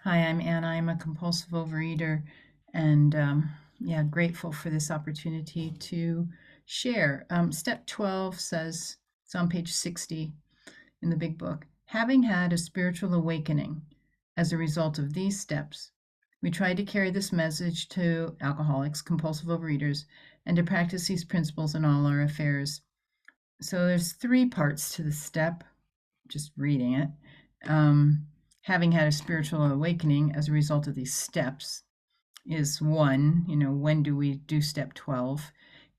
Hi, I'm Anna. I'm a compulsive overeater and grateful for this opportunity to share. Step 12 says, it's on page 60 in the big book, having had a spiritual awakening as a result of these steps, we try to carry this message to alcoholics, compulsive overeaters, and to practice these principles in all our affairs. So there's three parts to the step, just reading it. Having had a spiritual awakening as a result of these steps is one. When do we do step 12?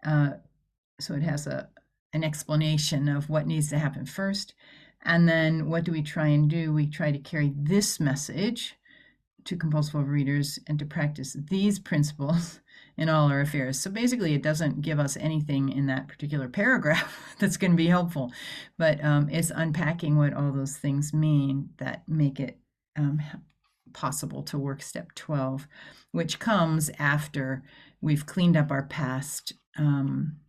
So it has an explanation of what needs to happen first. And then what do we try and do? We try to carry this message to compulsive overeaters and to practice these principles in all our affairs. So basically, it doesn't give us anything in that particular paragraph that's going to be helpful, but it's unpacking what all those things mean that make it possible to work step 12, which comes after we've cleaned up our past and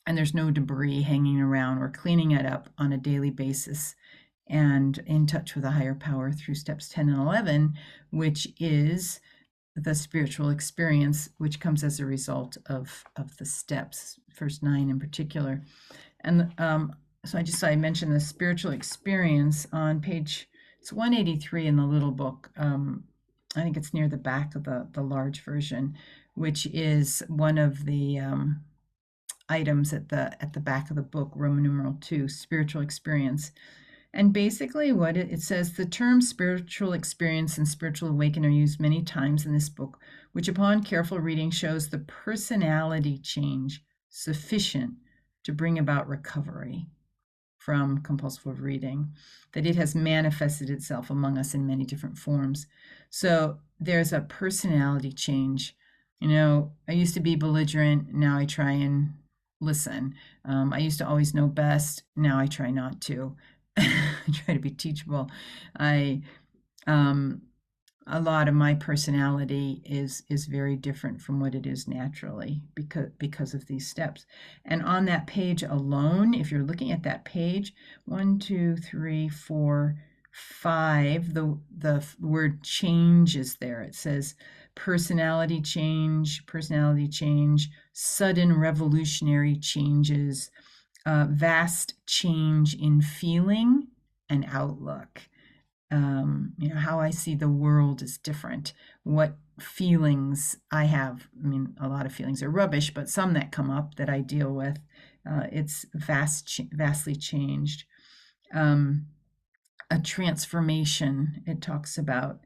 there's no debris hanging around. We're cleaning it up on a daily basis and in touch with a higher power through steps 10 and 11, which is the spiritual experience, which comes as a result of the steps, first 9 in particular. And so I mentioned the spiritual experience on page, it's 183 in the little book. I think it's near the back of the large version, which is one of the items at the back of the book, Roman numeral 2, spiritual experience. And basically what it says, the terms spiritual experience and spiritual awakening are used many times in this book, which upon careful reading shows the personality change sufficient to bring about recovery from compulsive overeating, that it has manifested itself among us in many different forms. So there's a personality change. I used to be belligerent. Now I try and listen. I used to always know best. Now I try not to. I try to be teachable. A lot of my personality is very different from what it is naturally because of these steps. And on that page alone, if you're looking at that page, 1, 2, 3, 4, 5, the word change is there. It says personality change, sudden revolutionary changes, vast change in feeling and outlook. How I see the world is different. What feelings I have, a lot of feelings are rubbish, but some that come up that I deal with, it's vastly changed. A transformation, it talks about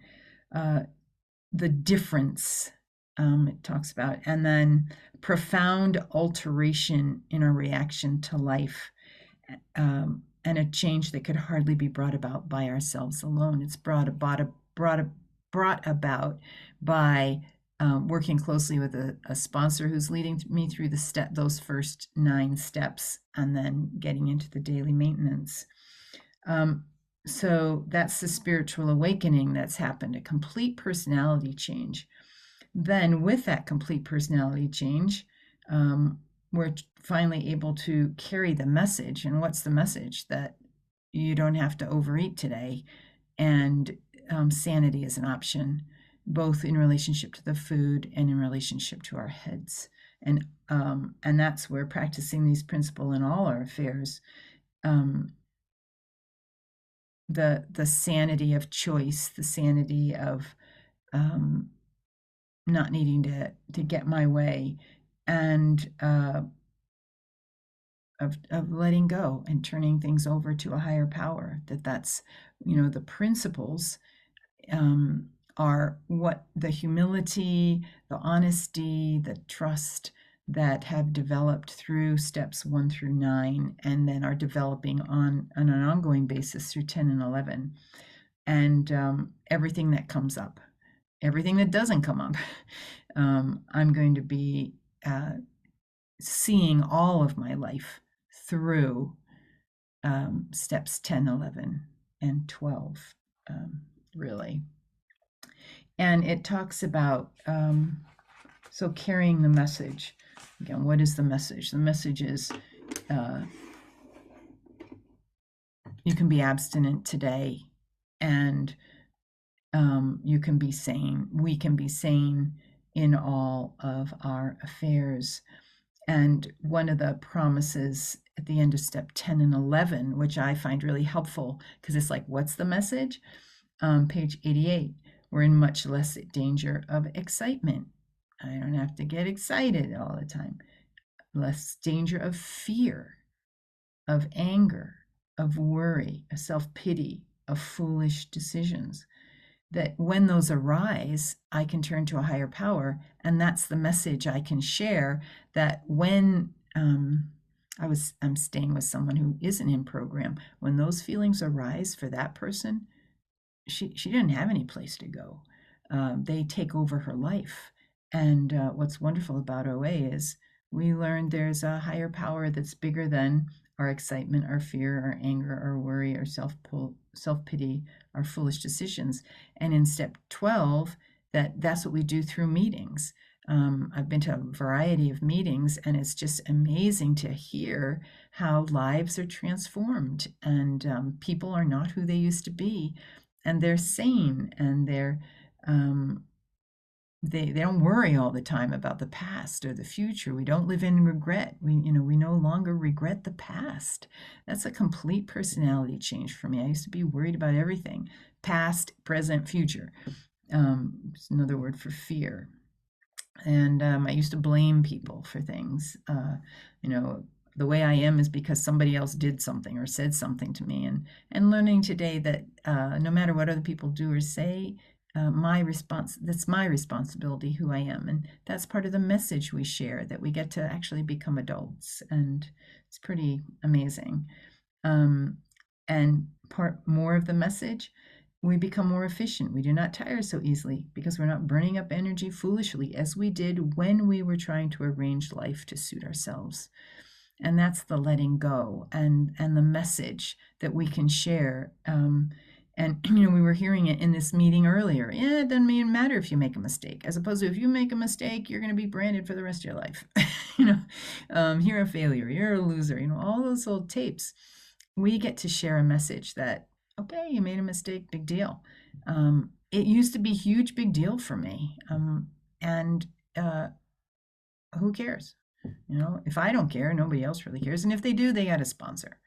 the difference, it talks about, and then profound alteration in our reaction to life, and a change that could hardly be brought about by ourselves alone. It's brought about by working closely with a sponsor who's leading me through those first 9 steps, and then getting into the daily maintenance. So that's the spiritual awakening that's happened, a complete personality change. Then with that complete personality change, we're finally able to carry the message. And what's the message? That you don't have to overeat today, and sanity is an option, both in relationship to the food and in relationship to our heads. And that's where practicing these principles in all our affairs, the sanity of choice, the sanity of not needing to get my way, and of letting go and turning things over to a higher power. That's the principles are what the humility, the honesty, the trust that have developed through steps 1 through 9, and then are developing on an ongoing basis through 10 and 11. And everything that comes up, everything that doesn't come up, I'm going to be seeing all of my life through steps 10, 11, and 12, really. And it talks about, so carrying the message. Again, what is the message? The message is you can be abstinent today and you can be sane. We can be sane in all of our affairs. And one of the promises at the end of step 10 and 11, which I find really helpful, because it's like, what's the message? Page 88, we're in much less danger of excitement. I don't have to get excited all the time. Less danger of fear, of anger, of worry, of self-pity, of foolish decisions. That when those arise, I can turn to a higher power. And that's the message I can share, that when I'm staying with someone who isn't in program, when those feelings arise for that person, she didn't have any place to go. They take over her life. And what's wonderful about OA is we learned there's a higher power that's bigger than our excitement, our fear, our anger, our worry, our self-pity, our foolish decisions. And in step 12, that's what we do through meetings. I've been to a variety of meetings, and it's just amazing to hear how lives are transformed, and people are not who they used to be, and they're sane, and they don't worry all the time about the past or the future. We don't live in regret. We no longer regret the past. That's a complete personality change for me. I used to be worried about everything, past, present, future. It's another word for fear. And I used to blame people for things. The way I am is because somebody else did something or said something to me. And learning today that no matter what other people do or say, that's my responsibility, who I am. And that's part of the message we share, that we get to actually become adults. And it's pretty amazing. And part more of the message, we become more efficient. We do not tire so easily because we're not burning up energy foolishly as we did when we were trying to arrange life to suit ourselves. And that's the letting go and the message that we can share. And we were hearing it in this meeting earlier. Yeah, it doesn't even matter if you make a mistake, as opposed to if you make a mistake, you're going to be branded for the rest of your life. You're a failure, you're a loser, all those old tapes. We get to share a message that, okay, you made a mistake, big deal. It used to be huge, big deal for me. And who cares? If I don't care, nobody else really cares. And if they do, they got a sponsor.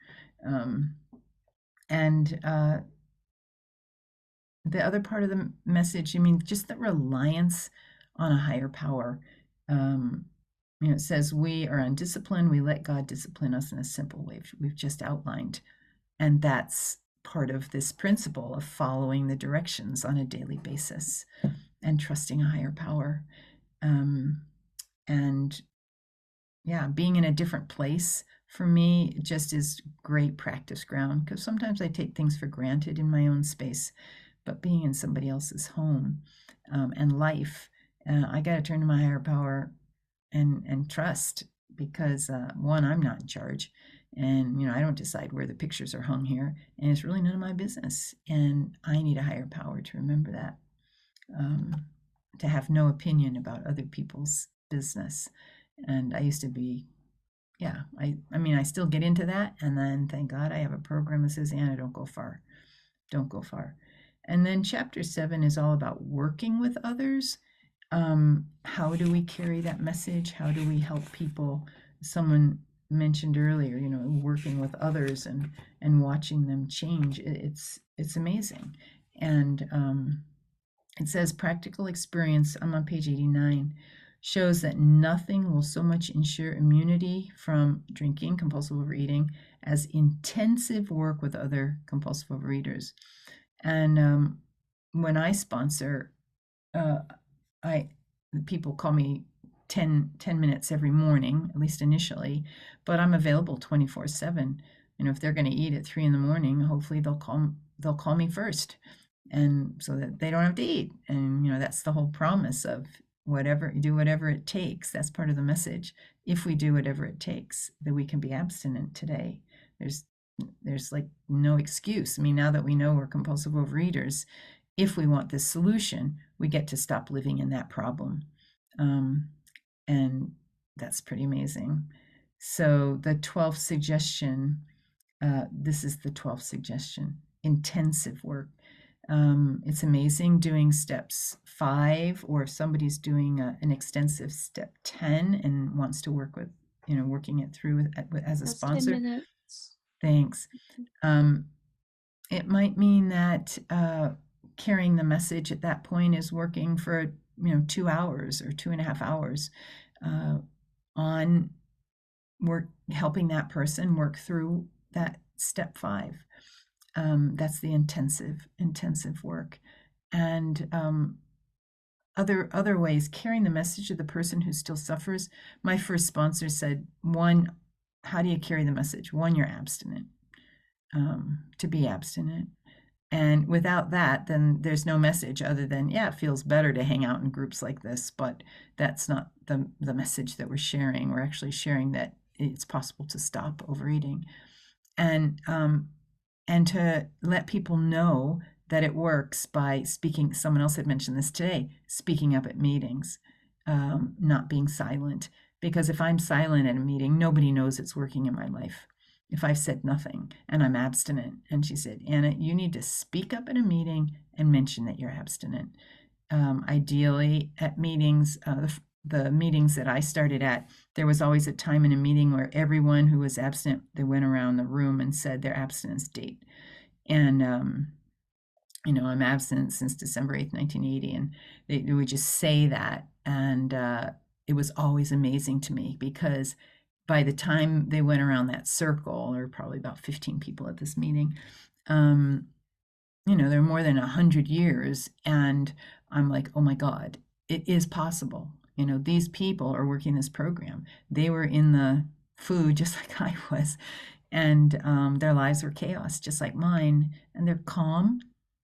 The other part of the message, just the reliance on a higher power. It says we are undisciplined. We let God discipline us in a simple way we've just outlined. And that's part of this principle of following the directions on a daily basis and trusting a higher power. Being in a different place for me just is great practice ground, because sometimes I take things for granted in my own space, but being in somebody else's home and life, I got to turn to my higher power and trust, because one, I'm not in charge, and I don't decide where the pictures are hung here, and it's really none of my business, and I need a higher power to remember that, to have no opinion about other people's business. And I used to be, I still get into that, and then thank God I have a program that says, Anna, don't go far. And then chapter 7 is all about working with others. How do we carry that message? How do we help people? Someone mentioned earlier, working with others and watching them change. It's amazing. And it says practical experience, I'm on page 89, shows that nothing will so much ensure immunity from drinking, compulsive overeating, as intensive work with other compulsive overeaters. And when I sponsor, people call me 10 minutes every morning, at least initially, but I'm available 24/7. If they're going to eat at 3 a.m, hopefully they'll call me first, and so that they don't have to eat. And that's the whole promise of do whatever it takes. That's part of the message. If we do whatever it takes, that we can be abstinent today. There's like no excuse. Now that we know we're compulsive overeaters, if we want this solution, we get to stop living in that problem. And that's pretty amazing. So the 12th suggestion, this is the 12th suggestion, intensive work. It's amazing doing steps 5, or if somebody's doing an extensive step 10 and wants to work with, working it through as a That's 10 sponsor. minutes. Thanks. It might mean that carrying the message at that point is working for 2 hours or 2.5 hours on helping that person work through that step 5. That's the intensive work. And other ways, carrying the message of the person who still suffers. My first sponsor said, one, how do you carry the message? One, you're abstinent, to be abstinent. And without that, then there's no message other than, yeah, it feels better to hang out in groups like this, but that's not the message that we're sharing. We're actually sharing that it's possible to stop overeating. And to let people know that it works by speaking. Someone else had mentioned this today, speaking up at meetings, not being silent. Because if I'm silent at a meeting, nobody knows it's working in my life. If I've said nothing and I'm abstinent, and she said, Anna, you need to speak up at a meeting and mention that you're abstinent. Ideally, at meetings, the meetings that I started at, there was always a time in a meeting where everyone who was abstinent, they went around the room and said their abstinence date. And I'm abstinent since December 8th, 1980, and they would just say that. And it was always amazing to me, because by the time they went around that circle, there were probably about 15 people at this meeting, there are more than 100 years. And I'm like, oh my God, it is possible. These people are working this program. They were in the food just like I was. And their lives were chaos, just like mine. And they're calm,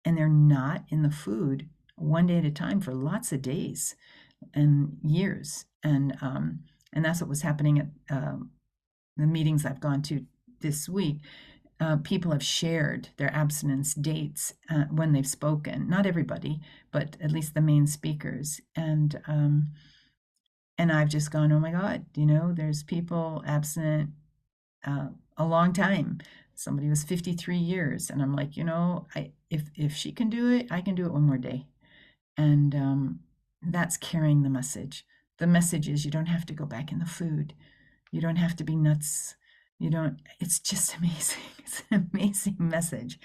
and they're not in the food one day at a time for lots of days and years. And that's what was happening at the meetings I've gone to this week. People have shared their abstinence dates when they've spoken. Not everybody, but at least the main speakers. And I've just gone, oh my God, there's people abstinent a long time. Somebody was 53 years, and I'm like, if she can do it, I can do it one more day. And that's carrying the message. The message is, you don't have to go back in the food. You don't have to be nuts. It's just amazing. It's an amazing message.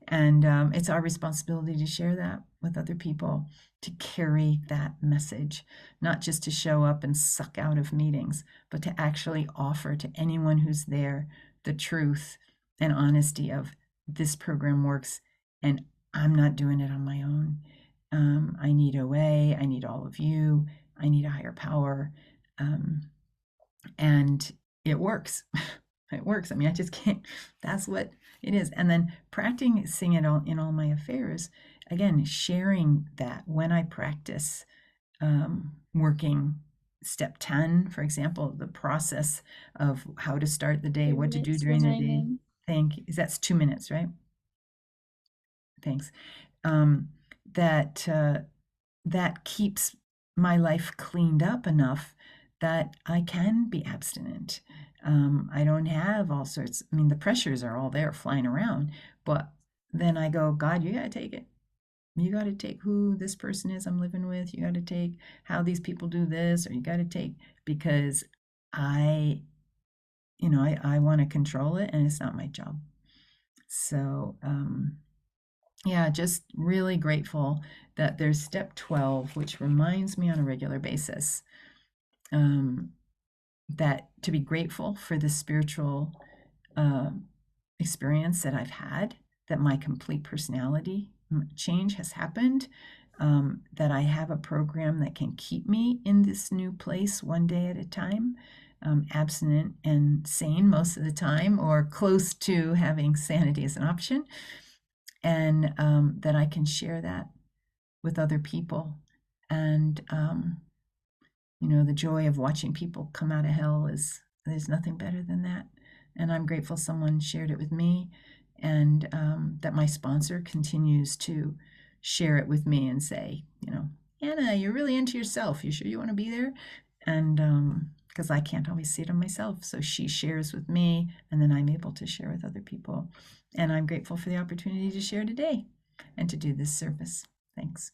And it's our responsibility to share that with other people, to carry that message, not just to show up and suck out of meetings, but to actually offer to anyone who's there the truth and honesty of, this program works, and I'm not doing it on my own. I need OA. I need all of you. I need a higher power. And it works. It works. I mean, I just can't, that's what it is. And then practicing it all in all my affairs, again, sharing that when I practice working step 10, for example, the process of how to start the day, 2 what to do minutes during the day. remaining. Thank you. That's 2 minutes, right? Thanks. That keeps my life cleaned up enough that I can be abstinent. I don't have all sorts, I mean, the pressures are all there flying around, but then I go, God, you got to take it. You got to take who this person is I'm living with. You got to take how these people do this, or you got to take, because I want to control it, and it's not my job. So, yeah, just really grateful that there's step 12, which reminds me on a regular basis that to be grateful for the spiritual experience that I've had, that my complete personality change has happened, that I have a program that can keep me in this new place one day at a time, abstinent and sane most of the time, or close to having sanity as an option, and that I can share that with other people. And the joy of watching people come out of hell there's nothing better than that. And I'm grateful someone shared it with me, and that my sponsor continues to share it with me and say, Anna, you're really into yourself. You sure you want to be there? And because I can't always see it on myself. So she shares with me, and then I'm able to share with other people. And I'm grateful for the opportunity to share today. and to do this service. Thanks.